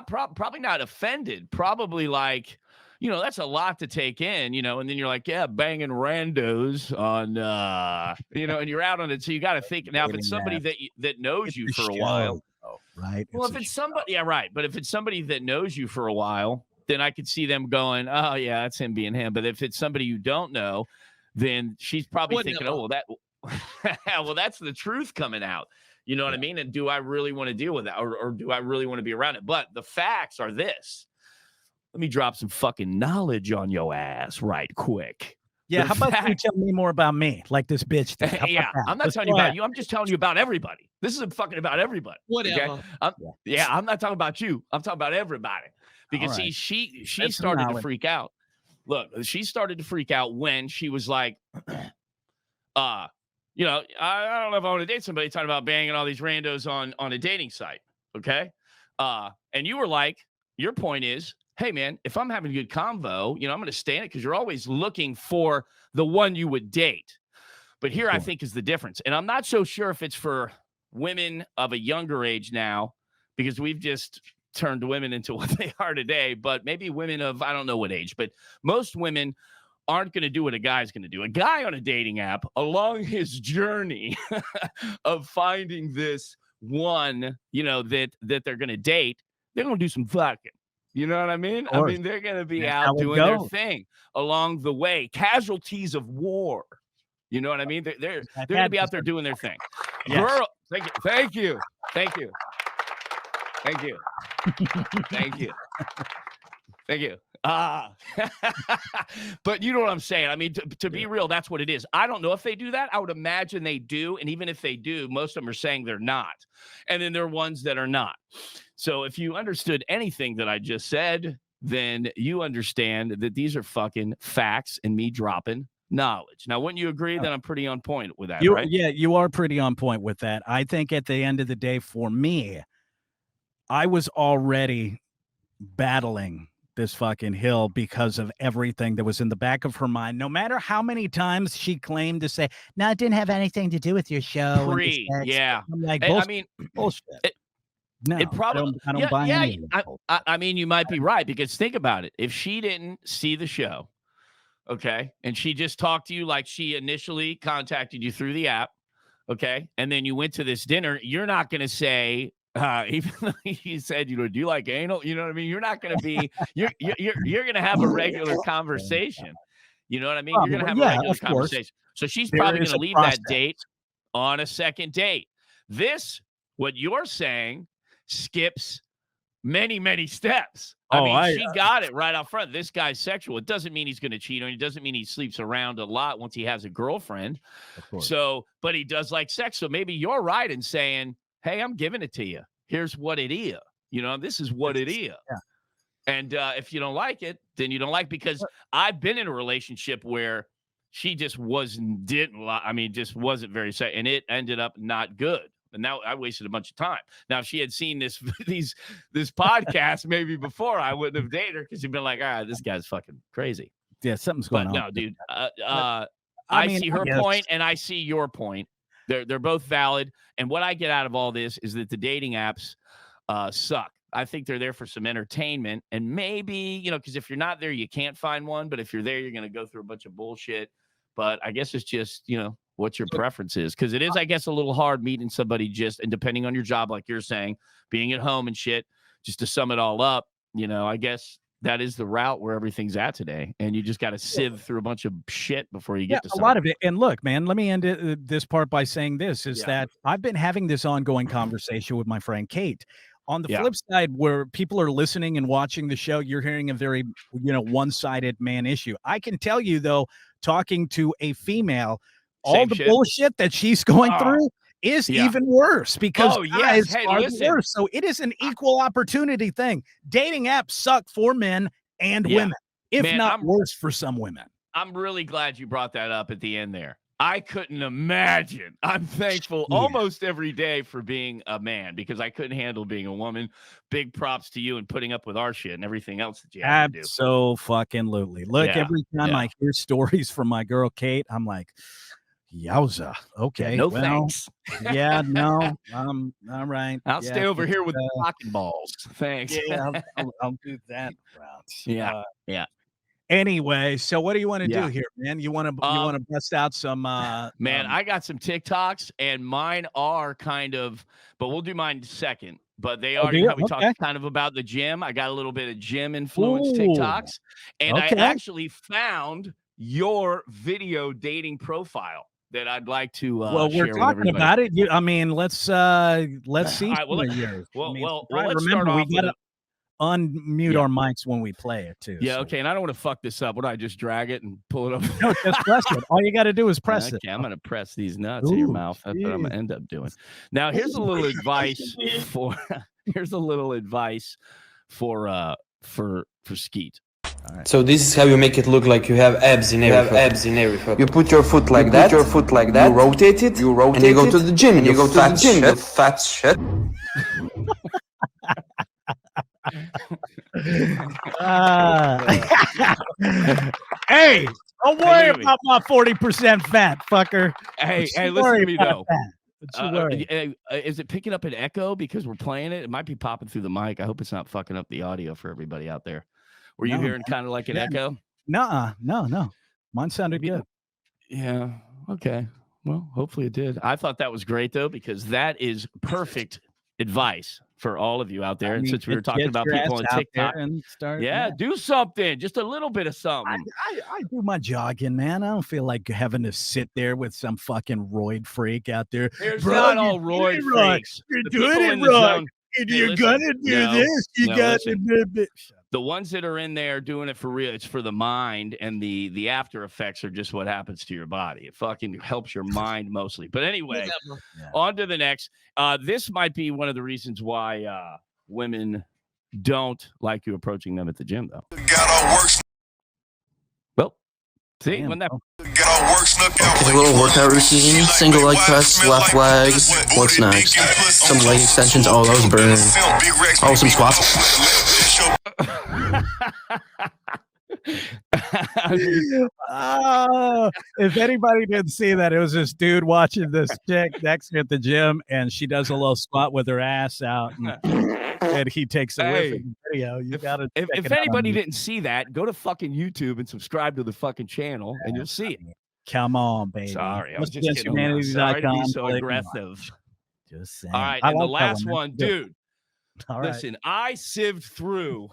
probably not offended. Probably like, that's a lot to take in, and then you're like, banging randos on, and you're out on it. So you got to think now if it's somebody that knows you for a while. Right. Well, if it's somebody, but if it's somebody that knows you for a while, then I could see them going, oh yeah, that's him being him. But if it's somebody you don't know, then she's probably thinking, well, that's the truth coming out. You know what I mean? And do I really want to deal with that? Or do I really want to be around it? But the facts are this. Let me drop some fucking knowledge on your ass right quick. Yeah, how about you tell me more about me, like this bitch thing? I'm not telling you about you. I'm just telling you about everybody. This is fucking about everybody. Whatever. Okay? I'm not talking about you. I'm talking about everybody. Because see, she started to freak out. Look, she started to freak out when she was like, you know, I don't know if I want to date somebody talking about banging all these randos on a dating site. Okay. And you were like, your point is, hey man, if I'm having a good convo, you know, I'm going to stay in it because you're always looking for the one you would date. But here I think is the difference. And I'm not so sure if it's for women of a younger age now, because we've just turned women into what they are today, but maybe women of, I don't know what age, but most women aren't going to do what a guy's going to do. A guy on a dating app along his journey of finding this one, you know, that they're going to date, they're going to do some fucking. You know what I mean? I mean, they're going to be out doing their thing along the way. Casualties of war. You know what I mean? They're going to be out there doing their thing. Yes. Girl, thank you. Thank you. Thank you. Thank you. Thank you. Thank you. But you know what I'm saying? I mean, to be real, that's what it is. I don't know if they do that. I would imagine they do. And even if they do, most of them are saying they're not. And then there are ones that are not. So if you understood anything that I just said, then you understand that these are fucking facts and me dropping knowledge. Now, wouldn't you agree that I'm pretty on point with that, right? Yeah, you are pretty on point with that. I think at the end of the day, for me, I was already battling this fucking hill because of everything that was in the back of her mind. No matter how many times she claimed to say, no, it didn't have anything to do with your show. Yeah. I'm like, bullshit. I mean, bullshit. No, it probably, I don't buy any. I mean, you might be right, because think about it. If she didn't see the show, okay, and she just talked to you like she initially contacted you through the app, okay, and then you went to this dinner, you're not going to say, even though you said, you know, do you like anal? You know what I mean? You're not going to be, you're going to have a regular conversation. You know what I mean? You're going to have a regular conversation. So she's probably going to leave that date on a second date. This, what you're saying, skips many, many steps. I mean, she got it right out front. This guy's sexual. It doesn't mean he's going to cheat on you. It doesn't mean he sleeps around a lot once he has a girlfriend. Of course. So, but he does like sex. So maybe you're right in saying, hey, I'm giving it to you. Here's what it is. You know, this is what it is. Yeah. And if you don't like it, then you don't like, because I've been in a relationship where she just just wasn't very safe, and it ended up not good. And now I wasted a bunch of time. Now, if she had seen this podcast maybe before, I wouldn't have dated her, because she'd been like, this guy's fucking crazy. Yeah, something's going on. No, dude. I see her point and I see your point. They're both valid. And what I get out of all this is that the dating apps suck. I think they're there for some entertainment, and maybe, you know, because if you're not there, you can't find one. But if you're there, you're going to go through a bunch of bullshit. But I guess it's just, you know, what your preference is, because it is, I guess, a little hard meeting somebody and depending on your job, like you're saying, being at home and shit, just to sum it all up, you know, I guess that is the route where everything's at today. And you just got to sieve through a bunch of shit before you get to something. A lot of it. And look, man, let me end this part by saying this is that I've been having this ongoing conversation with my friend Kate. On the flip side, where people are listening and watching the show, you're hearing a very, you know, one-sided man issue. I can tell you, though, talking to a female, all the bullshit that she's going through is even worse, because guys are worse. So it is an equal opportunity thing. Dating apps suck for men and women, if not worse for some women. I'm really glad you brought that up at the end there. I couldn't imagine. I'm thankful almost every day for being a man, because I couldn't handle being a woman. Big props to you and putting up with our shit and everything else that you have to do. Absolutely. Look, every time I hear stories from my girl Kate, I'm like, yowza. Okay. No thanks. Yeah, no. All right. I'll stay over here with the rocking balls. Thanks. Yeah, I'll do that route. Yeah. Anyway, so what do you want to do here, man? You want to bust out some man, I got some TikToks, and mine are kind of, but we'll do mine second. But they already we talked kind of about the gym. I got a little bit of gym influence TikToks, and I actually found your video dating profile that I'd like to well, we're talking about it. I mean, let's see. Right, let's start off. We gotta unmute our mics when we play it too. Yeah, okay. And I don't want to fuck this up. Would I just drag it and pull it up? No, just press it. All you got to do is press it. I'm gonna press these nuts in your mouth. That's what I'm gonna end up doing. Now, here's a little advice for Skeet. right. So this is how you make it look like you have abs in every foot. You put your foot like that. You rotate it. And you go to the gym. You fat shit. Hey, don't worry about my 40% fat, fucker. Hey, listen to me though. Is it picking up an echo because we're playing it? It might be popping through the mic. I hope it's not fucking up the audio for everybody out there. Were you hearing kind of like an echo? No. Mine sounded good. Yeah. Okay. Well, hopefully it did. I thought that was great though, because that is perfect advice for all of you out there. And since we were talking about people on TikTok, and do something, just a little bit of something. I do my jogging, man. I don't feel like having to sit there with some fucking roid freak out there. There's not all roid freaks. You're doing it wrong. If you're gonna do this, you got to do it. The ones that are in there doing it for real, it's for the mind, and the after effects are just what happens to your body. It fucking helps your mind mostly. But anyway, on to the next. This might be one of the reasons why women don't like you approaching them at the gym, though. Well, see, when that. Okay, a little workout routine, single leg press, left leg. What's next? Some leg extensions. Oh, that was burning. Oh, some squats. If anybody didn't see that, it was this dude watching this chick next at the gym, and she does a little squat with her ass out, and he takes a whiff of the video. You got to. If anybody didn't see that, go to fucking YouTube and subscribe to the fucking channel, and you'll see it. Come on, baby. Sorry, I was just kidding. Sorry to be so aggressive. Just saying. All right, and the last one, dude. All right. Listen, I sieved through.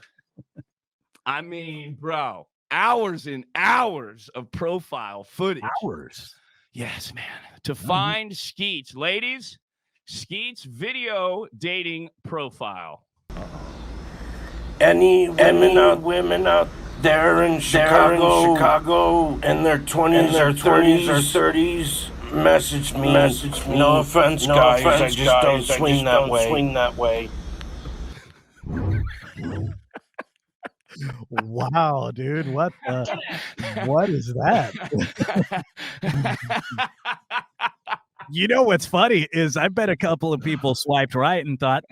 I mean, bro, hours and hours of profile footage. Hours. Yes, man. To find Skeet's, ladies, Skeet's video dating profile. Any women out there in Chicago in their 20s or 30s, message me. No offense, guys. I just don't swing that way. Wow, dude. What is that? You know what's funny is I bet a couple of people swiped right and thought,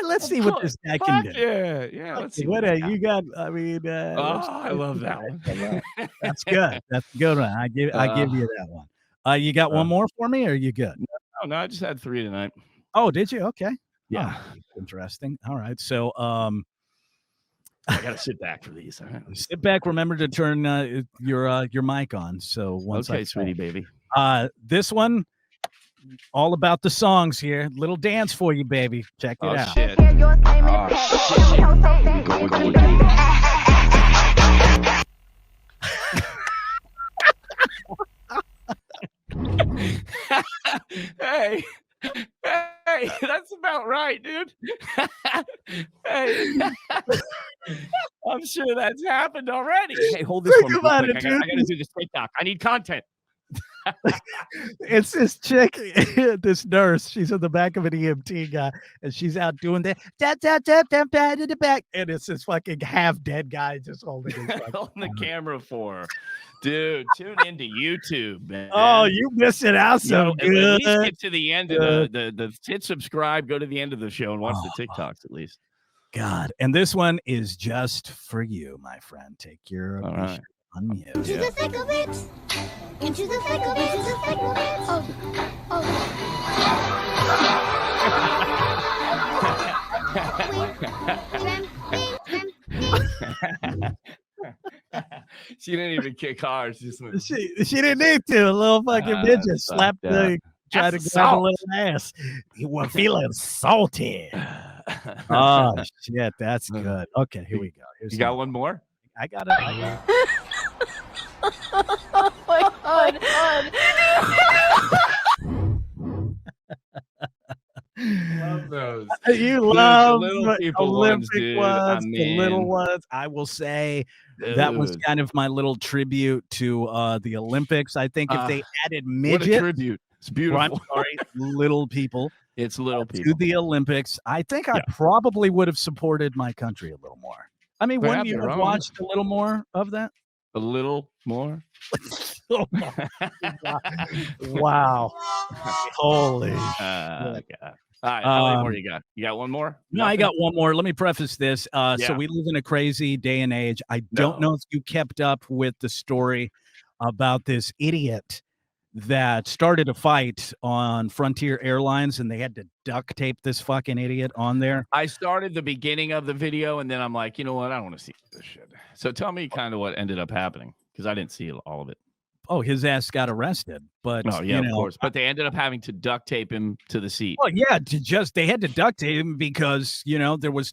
let's see what this guy can do. Yeah. Let's see what you got. I mean, I love that one. That's good. That's a good one. I give you that one. You got one more for me, or are you good? No, I just had 3 tonight. Oh, did you? Okay. Yeah. Oh, interesting. All right. So, I gotta sit back for these. All right. Sit back. Remember to turn your mic on. So okay, sweetie baby. This one, all about the songs here. Little dance for you, baby. Check it out. Shit. Hey, that's about right, dude. Hey, I'm sure that's happened already. Hey, hold this one. I gotta do this TikTok. I need content. It's this chick, this nurse. She's in the back of an EMT guy, and she's out doing that. Tap in the back, and it's this fucking half dead guy just holding the camera for her. Dude, tune into YouTube, man. Oh, you miss it out so good. At least get to the end of the hit subscribe, go to the end of the show and watch the TikToks at least. God. And this one is just for you, my friend. Take your right. unmute. Into the thick of it. Into the thick of it. Into the thick of it. She didn't even kick hard. She didn't need to. A little fucking midget slapped the try to grab a little ass. You were feeling salty. Oh shit, that's good. Okay, here we go. You got one more? I got it. Oh my god. Love those. You love the little people Olympic ones, the little ones. I will say that was kind of my little tribute to the Olympics. I think if they added midget, what a tribute. It's beautiful. I'm sorry, little people. It's little people to the Olympics. I think I probably would have supported my country a little more. I mean, They wouldn't have you their have own. watched a little more of that? A little more. Oh, wow. Holy shit. God. All right, how many more you got? You got one more? No, I Nothing? got one more. Let me preface this. So Yeah. we live in a crazy day and age. I don't know if you kept up with the story about this idiot that started a fight on Frontier Airlines, and they had to duct tape this fucking idiot on there. I started the beginning of the video, and then I'm like, you know what? I don't want to see this shit. So tell me kind of what ended up happening, because I didn't see all of it. Oh, his ass got arrested, but Oh, yeah, of course. But they ended up having to duct tape him to the seat. Well, yeah, they had to duct tape him because, there was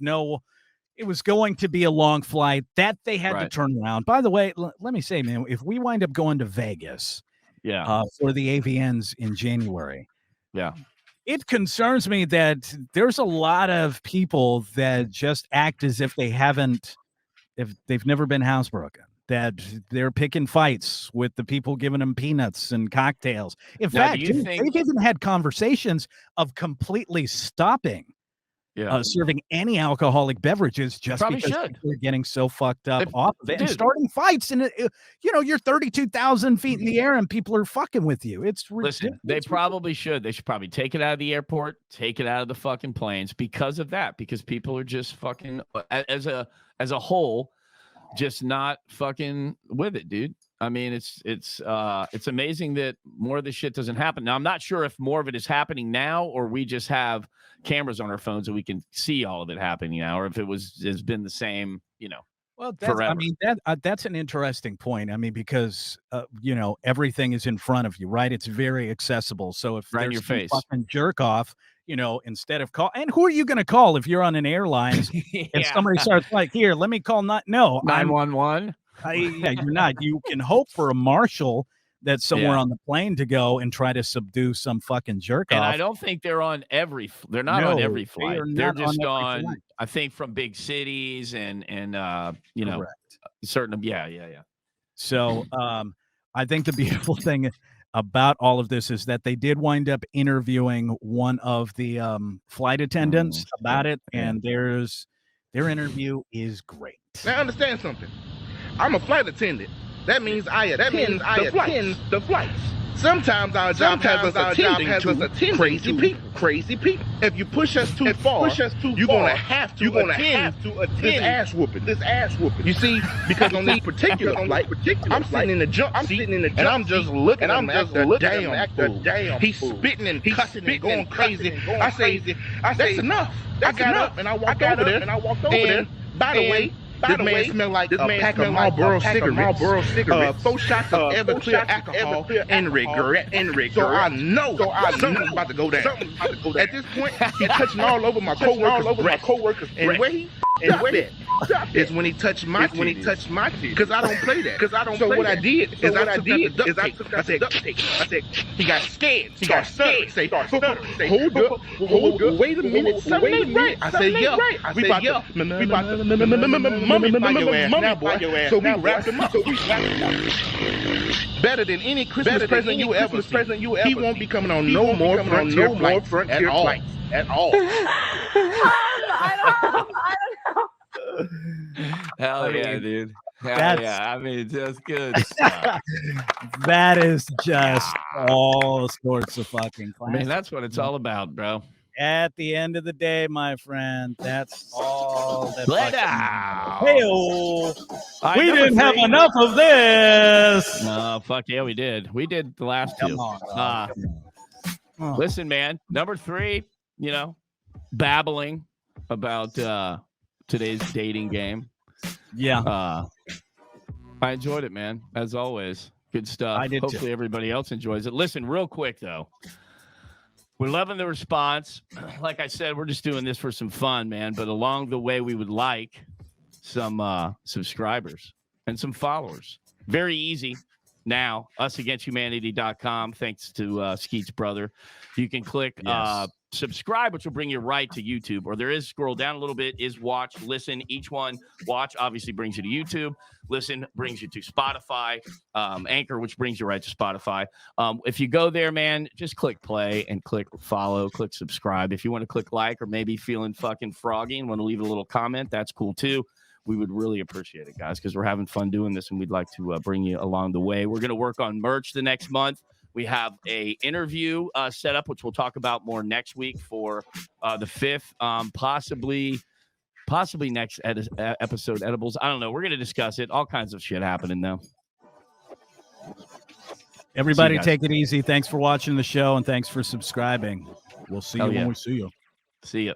it was going to be a long flight that they had to turn around. By the way, let me say, man, if we wind up going to Vegas for the AVNs in January, it concerns me that there's a lot of people that just act as if if they've never been housebroken, that they're picking fights with the people giving them peanuts and cocktails. In fact, they've even had conversations of completely stopping serving any alcoholic beverages just because people are getting so fucked up off of it and starting fights. And, you're 32,000 feet in the air and people are fucking with you. It's ridiculous. Listen, they probably should. They should probably take it out of the airport, take it out of the fucking planes because of that, because people are just fucking, as a whole, just not fucking with it, dude. I mean, it's amazing that more of this shit doesn't happen. Now, I'm not sure if more of it is happening now, or we just have cameras on our phones and we can see all of it happening now, or if has been the same, Well, forever. I mean, that's an interesting point. I mean, because everything is in front of you, right? It's very accessible. So if right in there's your face, fucking jerk off, instead of call, and who are you going to call if you're on an airline and somebody starts like, here, let me call 911. Yeah, you're not. You can hope for a marshal that's somewhere on the plane to go and try to subdue some fucking jerk off. And I don't think they're on every. They're not on every flight. They're just on. I think from big cities and certain. Yeah. So I think the beautiful thing about all of this is that they did wind up interviewing one of the flight attendants about it, and their interview is great. Now understand something. I'm a flight attendant. That means I attend the flights. Sometimes our job has us attending crazy people. If you push us too far, you're gonna have to attend this ass whooping. You see, because on this particular flight, I'm sitting in the jump seat, and I'm just looking at the damn. He's spitting and cussing and going crazy. I say, that's enough. I got up and I walked over there. And by the way, this man smelled like a pack of Marlboro cigarettes, 4 shots of Everclear alcohol, and regret. So I know something's about to go down. At this point, he's touching all over my coworker's and where he is when he touched my titties. Because I don't play that. So what I did is I said, he got scared. He got stuck. Say, hold up. Wait a minute. Something ain't right. I said, yeah. We about to mummify your ass now, boy. So we wrapped him up. Better than any Christmas present you ever see. He won't be coming on no more Frontier flights at all. I don't know. Hell yeah, dude. Yeah. I mean, that's good stuff. That is just all sorts of fucking classic. I mean, that's what it's all about, bro. At the end of the day, my friend, that's all that Hey-o. We didn't have enough of this. No, fuck yeah, we did. We did the last two. Come on. Listen, man, number 3, babbling about today's dating game. Yeah. I enjoyed it, man, as always. Good stuff. I did Hopefully too. everybody else enjoys it. Listen, real quick, though. We're loving the response. Like I said, we're just doing this for some fun, man. But along the way, we would like some subscribers and some followers. Very easy. Now, usagainsthumanity.com, thanks to Skeet's brother. You can click subscribe, which will bring you right to YouTube. Or there is, scroll down a little bit, is watch, listen. Each one, watch obviously brings you to YouTube. Listen brings you to Spotify. Anchor, which brings you right to Spotify. If you go there, man, just click play and click follow, click subscribe. If you want to click like, or maybe feeling fucking froggy and want to leave a little comment, that's cool too. we would really appreciate it, guys, because we're having fun doing this, and we'd like to bring you along the way. We're going to work on merch the next month. We have a interview set up, which we'll talk about more next week for the 5th, possibly next episode edibles. I don't know. We're going to discuss it. All kinds of shit happening though. Everybody take it easy. Thanks for watching the show, and thanks for subscribing. We'll see you when we see you. See ya.